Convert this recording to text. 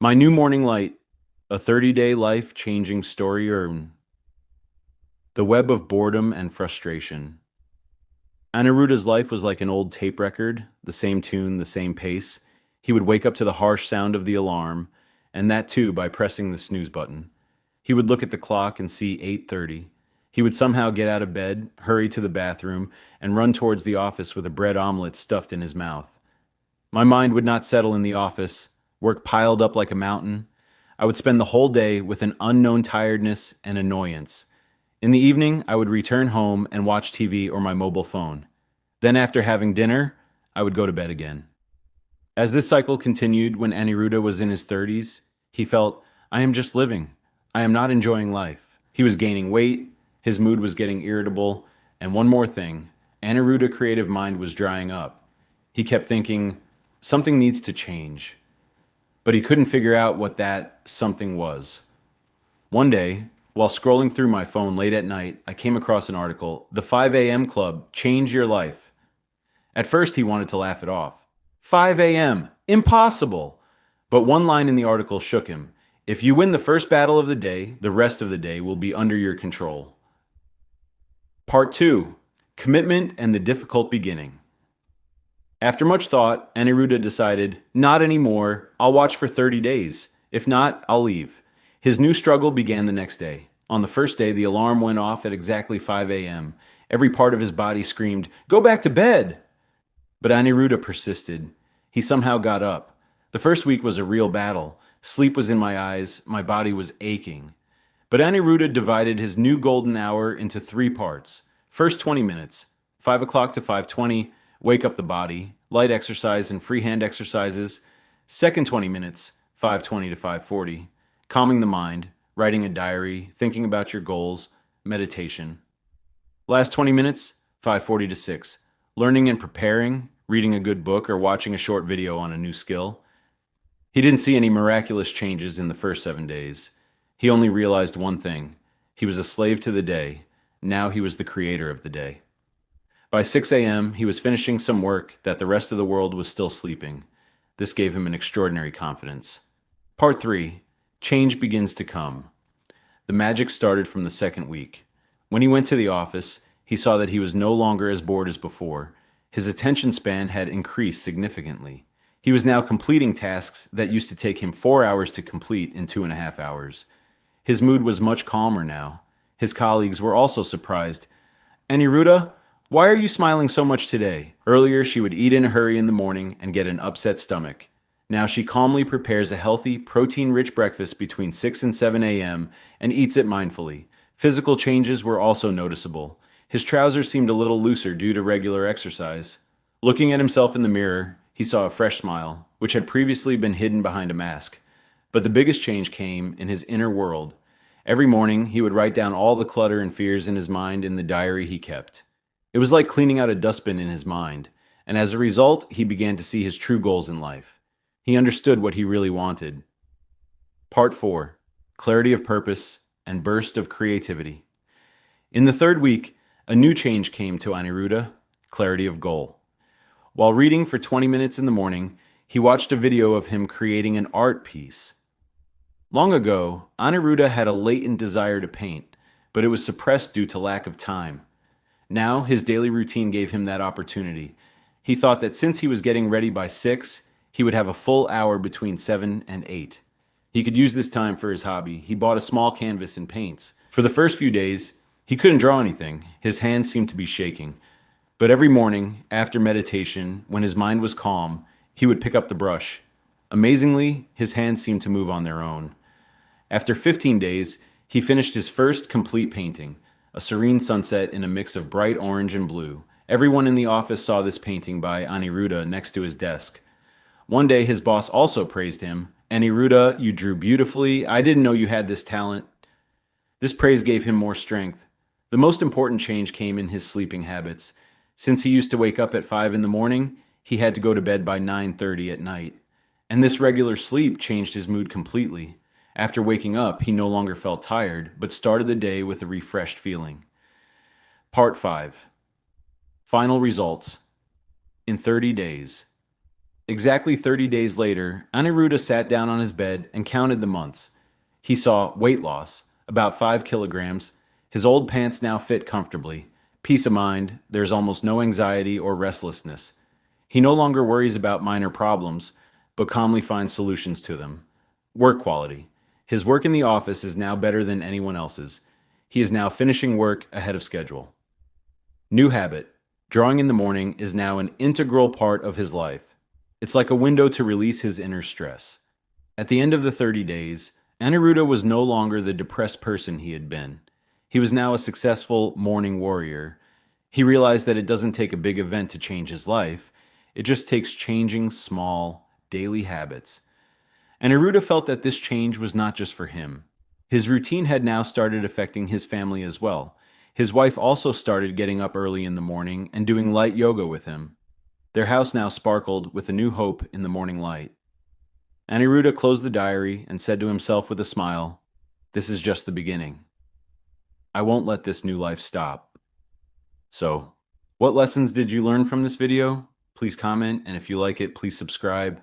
My New Morning Light, a 30-day life-changing story, or the web of boredom and frustration. Anirudha's life was like an old tape record, the same tune, the same pace. He would wake up to the harsh sound of the alarm, and that too by pressing the snooze button. He would look at the clock and see 8:30. He would somehow get out of bed, hurry to the bathroom, and run towards the office with a bread omelet stuffed in his mouth. My mind would not settle in the office, work piled up like a mountain. I would spend the whole day with an unknown tiredness and annoyance. In the evening, I would return home and watch TV or my mobile phone. Then, after having dinner, I would go to bed again. As this cycle continued when Aniruddha was in his 30s, he felt, I am just living. I am not enjoying life. He was gaining weight, his mood was getting irritable, and one more thing, Aniruddha creative mind was drying up. He kept thinking, something needs to change. But he couldn't figure out what that something was. One day, while scrolling through my phone late at night, I came across an article, The 5 a.m. Club, Change Your Life. At first, he wanted to laugh it off. 5 a.m. Impossible! But one line in the article shook him. If you win the first battle of the day, the rest of the day will be under your control. Part 2. Commitment and the Difficult Beginning. After much thought, Aniruddha decided, not anymore, I'll watch for 30 days. If not, I'll leave. His new struggle began the next day. On the first day, the alarm went off at exactly 5 a.m. Every part of his body screamed, go back to bed! But Aniruddha persisted. He somehow got up. The first week was a real battle. Sleep was in my eyes, my body was aching. But Aniruddha divided his new golden hour into 3 parts. First 20 minutes, 5 o'clock to 5:20, wake up the body, light exercise and freehand exercises. Second 20 minutes, 5:20 to 5:40, calming the mind, writing a diary, thinking about your goals, meditation. Last 20 minutes, 5:40 to 6, learning and preparing, reading a good book or watching a short video on a new skill. He didn't see any miraculous changes in the first 7 days. He only realized one thing. He was a slave to the day. Now he was the creator of the day. By 6 a.m., he was finishing some work that the rest of the world was still sleeping. This gave him an extraordinary confidence. Part 3. Change begins to come. The magic started from the second week. When he went to the office, he saw that he was no longer as bored as before. His attention span had increased significantly. He was now completing tasks that used to take him 4 hours to complete in 2.5 hours. His mood was much calmer now. His colleagues were also surprised. Aniruddha, why are you smiling so much today? Earlier, she would eat in a hurry in the morning and get an upset stomach. Now she calmly prepares a healthy, protein-rich breakfast between 6 and 7 a.m. and eats it mindfully. Physical changes were also noticeable. His trousers seemed a little looser due to regular exercise. Looking at himself in the mirror, he saw a fresh smile, which had previously been hidden behind a mask. But the biggest change came in his inner world. Every morning, he would write down all the clutter and fears in his mind in the diary he kept. It was like cleaning out a dustbin in his mind, and as a result, he began to see his true goals in life. He understood what he really wanted. Part 4. Clarity of Purpose and Burst of Creativity. In the third week, a new change came to Aniruddha, clarity of goal. While reading for 20 minutes in the morning, he watched a video of him creating an art piece. Long ago, Aniruddha had a latent desire to paint, but it was suppressed due to lack of time. Now, his daily routine gave him that opportunity. He thought that since he was getting ready by 6, he would have a full hour between 7 and 8. He could use this time for his hobby. He bought a small canvas and paints. For the first few days, he couldn't draw anything. His hands seemed to be shaking. But every morning, after meditation, when his mind was calm, he would pick up the brush. Amazingly, his hands seemed to move on their own. After 15 days, he finished his first complete painting, a serene sunset in a mix of bright orange and blue. Everyone in the office saw this painting by Aniruddha next to his desk. One day, his boss also praised him. Aniruddha, you drew beautifully. I didn't know you had this talent. This praise gave him more strength. The most important change came in his sleeping habits. Since he used to wake up at 5 in the morning, he had to go to bed by 9:30 at night. And this regular sleep changed his mood completely. After waking up, he no longer felt tired, but started the day with a refreshed feeling. Part 5. Final results. In 30 days. Exactly 30 days later, Aniruddha sat down on his bed and counted the months. He saw weight loss, about 5 kilograms. His old pants now fit comfortably. Peace of mind, there's almost no anxiety or restlessness. He no longer worries about minor problems, but calmly finds solutions to them. Work quality. His work in the office is now better than anyone else's. He is now finishing work ahead of schedule. New habit. Drawing in the morning is now an integral part of his life. It's like a window to release his inner stress. At the end of the 30 days, Aniruddha was no longer the depressed person he had been. He was now a successful morning warrior. He realized that it doesn't take a big event to change his life, it just takes changing small, daily habits. Aniruddha felt that this change was not just for him. His routine had now started affecting his family as well. His wife also started getting up early in the morning and doing light yoga with him. Their house now sparkled with a new hope in the morning light. Aniruddha closed the diary and said to himself with a smile, "This is just the beginning. I won't let this new life stop." So, what lessons did you learn from this video? Please comment, and if you like it, please subscribe.